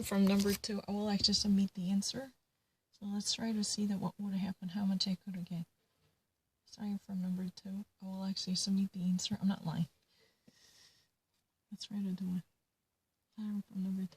From number 2, I will actually submit the answer. So let's try to see that what would happen, how much I could get. Starting from number 2, I will actually submit the answer. I'm not lying. Let's try to do it. Starting from number 2.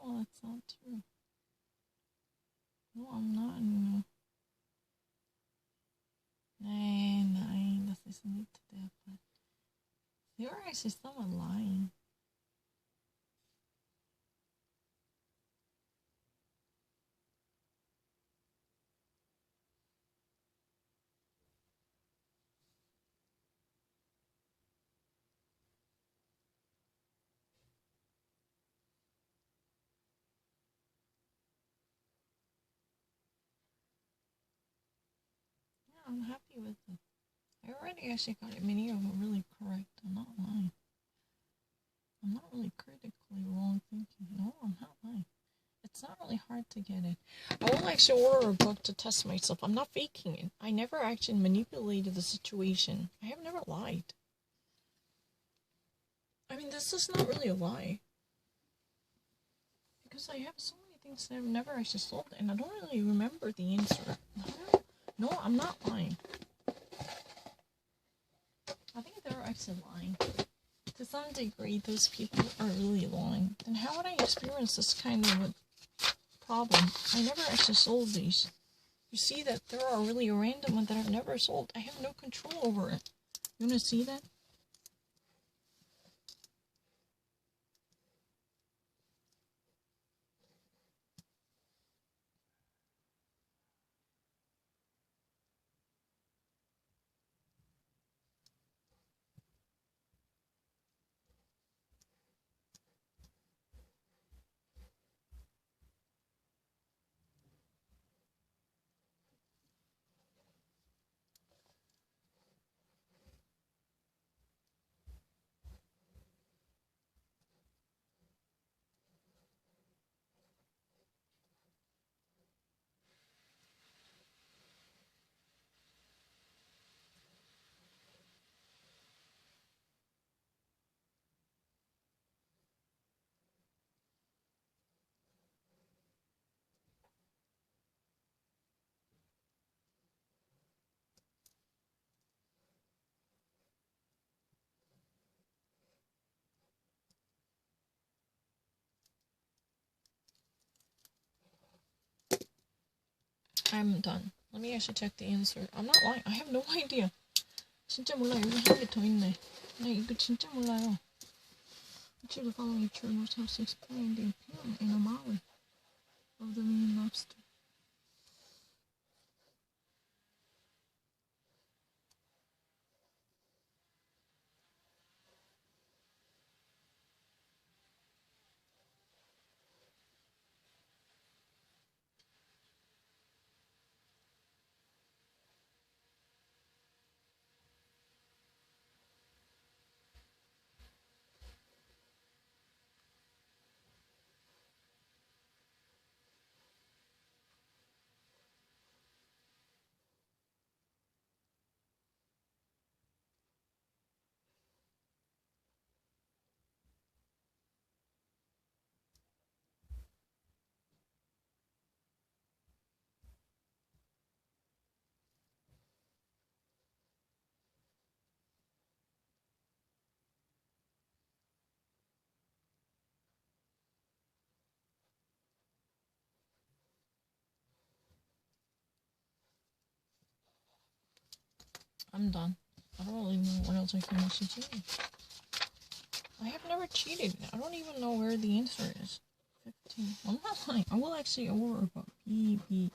No, that's not true. No, I'm not. No. Nein, das ist nicht der Fall. There are actually someone lying. Yeah, I'm happy with it. I already actually got many of them really correct. I'm not lying. I'm not really critically wrong thinking. No, I'm not lying. It's not really hard to get it. I will actually order a book to test myself. I'm not faking it. I never actually manipulated the situation. I have never lied. I mean, this is not really a lie. Because I have so many things that I've never actually sold, and I don't really remember the answer. No, I'm not lying. I think they're actually lying. To some degree, those people are really lying. Then how would I experience this kind of a problem? I never actually sold these. You see that there are really a random one that I've never sold. I have no control over it. You want to see that? I'm done. Let me actually check the answer. I'm not lying. I have no idea. 진짜 몰라. 여기 한 개 더 있네. 나 이거 진짜 몰라요. Which of the following journals helps explain the appearance in a Maui of the marine lobster? I'm done. I don't really know what else I can actually do. I have never cheated. I don't even know where the answer is. 15. I'm not lying. I will actually order about PBE.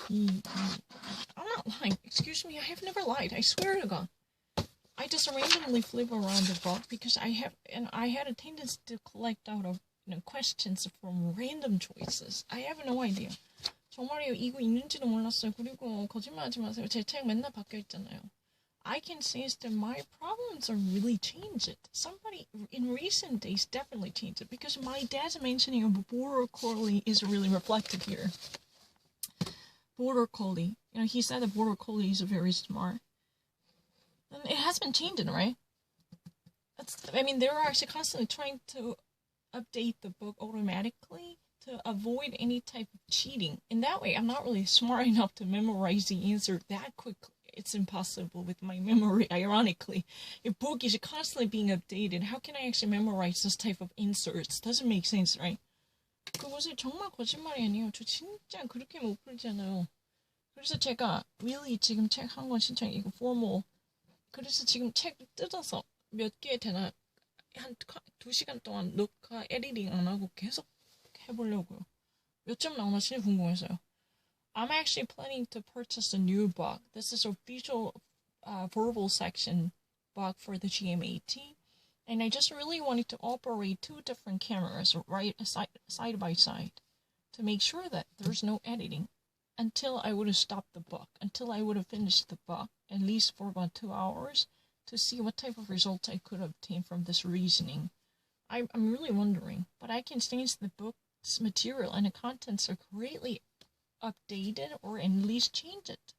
I'm not lying. Excuse me, I have never lied. I swear to God. I just randomly flip around the book because I had a tendency to collect out of questions from random choices. I have no idea. 정말이에요. 이거 있는지도 몰랐어요. 그리고 거짓말하지 마세요. 제 책 맨날 바뀌어 있잖아요. I can say is that my problems are really changed. Somebody in recent days definitely changed it because my dad's mentioning of border collie is really reflected here. Border collie. He said that border collie is very smart. And it has been changing, right? They're actually constantly trying to update the book automatically to avoid any type of cheating. In that way, I'm not really smart enough to memorize the answer that quickly. It's impossible with my memory, ironically. A book is constantly being updated. How can I actually memorize this type of inserts? Doesn't make sense, right? 그것이 정말 거짓말이 아니에요. 저 진짜 그렇게 못 풀잖아요. 그래서 제가 really 지금 책 한 권 신청 이거 formal. 그래서 지금 책 뜯어서 몇 개 되나 한 2시간 동안 녹화 에디팅 안 하고 계속 해보려고요. 몇 점 나오나 진짜 궁금해서요. I'm actually planning to purchase a new book. This is a visual verbal section book for the GM80. And I just really wanted to operate 2 different cameras right side by side to make sure that there's no editing until I would have stopped the book, until I would have finished the book, at least for about 2 hours, to see what type of results I could obtain from this reasoning. I'm really wondering, but I can sense the book's material and the contents are greatly updated or at least change it.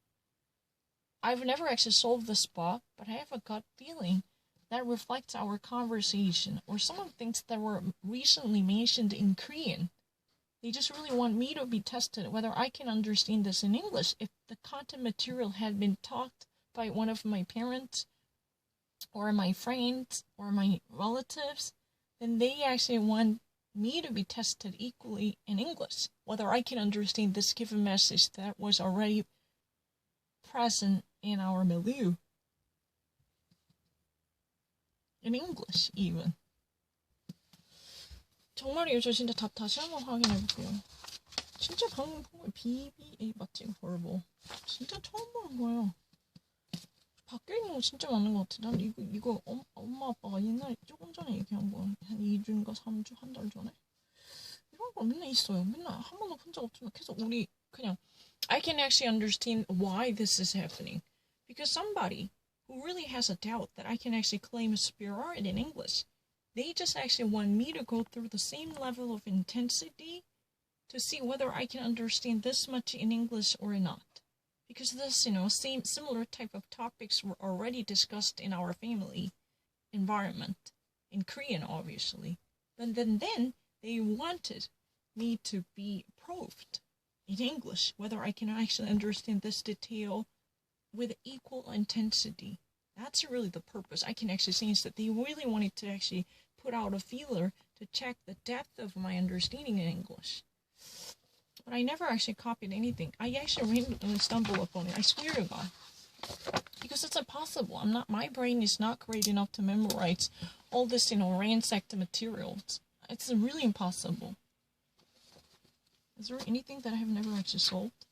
I've never actually solved this book, but I have a gut feeling that reflects our conversation or some of the things that were recently mentioned in Korean. They just really want me to be tested whether I can understand this in English. If the content material had been taught by one of my parents or my friends or my relatives, then they actually want me to be tested equally in English, whether I can understand this given message that was already present in our milieu. In English, even. 정말이에요. 저 진짜 답 다시 한번 확인해볼게요. 진짜 방금 본 거예요. BBA 맞지? horrible. 진짜 처음 보는 거예요. 바뀌어있는 거 진짜 많은 것 같아. 난 이거 엄마 아빠가 옛날에 조금 전에 얘기한 거 한 2주인가 3주, 한 달 전에? 이런 거 맨날 있어요. 맨날 한 번도 본 적 없지만 계속 우리 그냥 I can actually understand why this is happening. Because somebody who really has a doubt that I can actually claim superiority in English, they just actually want me to go through the same level of intensity to see whether I can understand this much in English or not. Because this, similar type of topics were already discussed in our family environment, in Korean, obviously. But then they wanted me to be proved in English whether I can actually understand this detail with equal intensity. That's really the purpose. I can actually sense that they really wanted to actually put out a feeler to check the depth of my understanding in English. But I never actually copied anything. I actually randomly stumbled upon it. I swear to God. Because it's impossible. My brain is not great enough to memorize all this, ransacked materials. It's really impossible. Is there anything that I have never actually solved?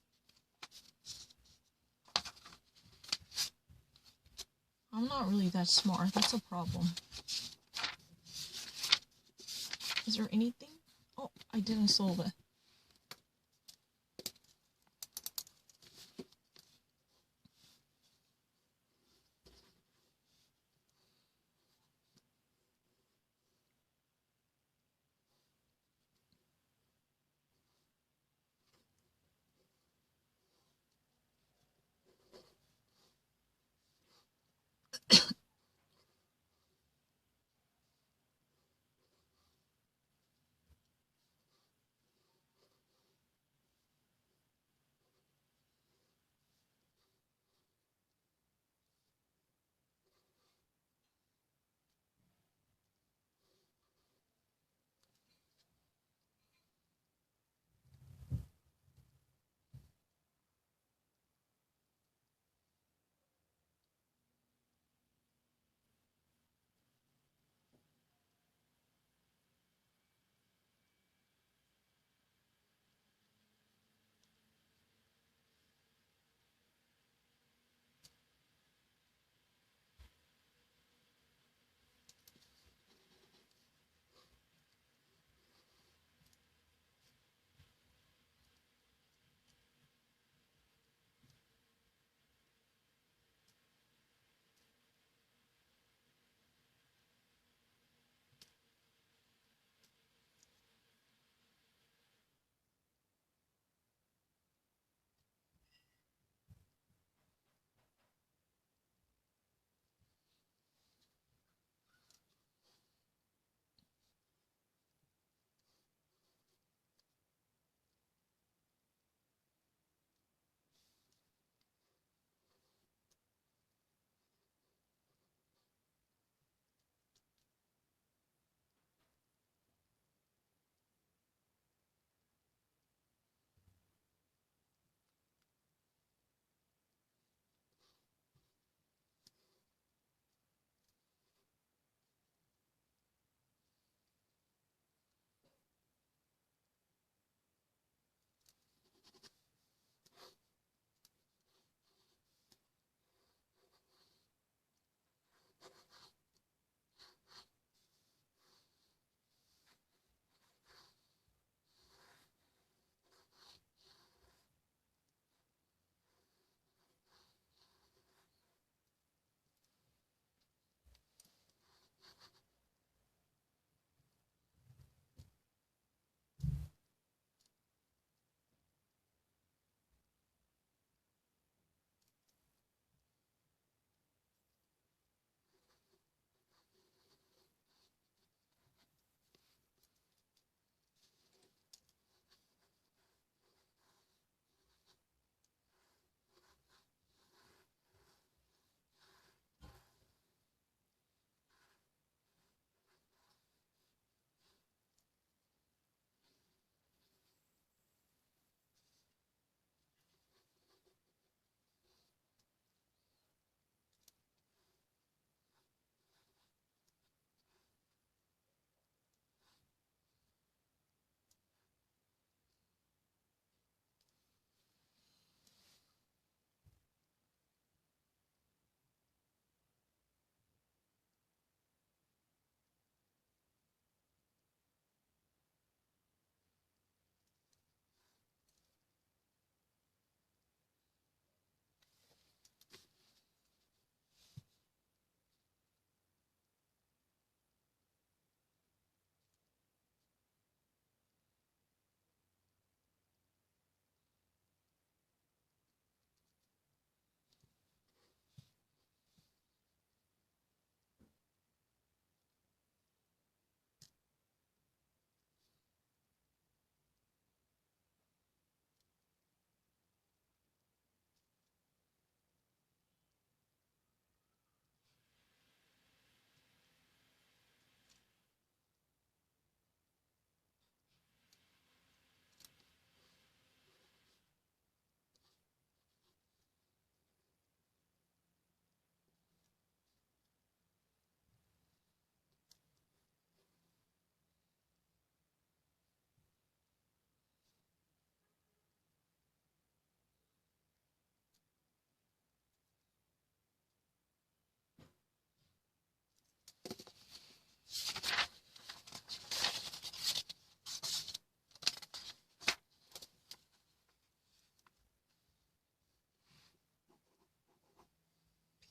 I'm not really that smart. That's a problem. Is there anything? Oh, I didn't solve it.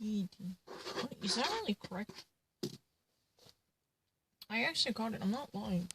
P-E-T. Is that really correct? I actually got it. I'm not lying.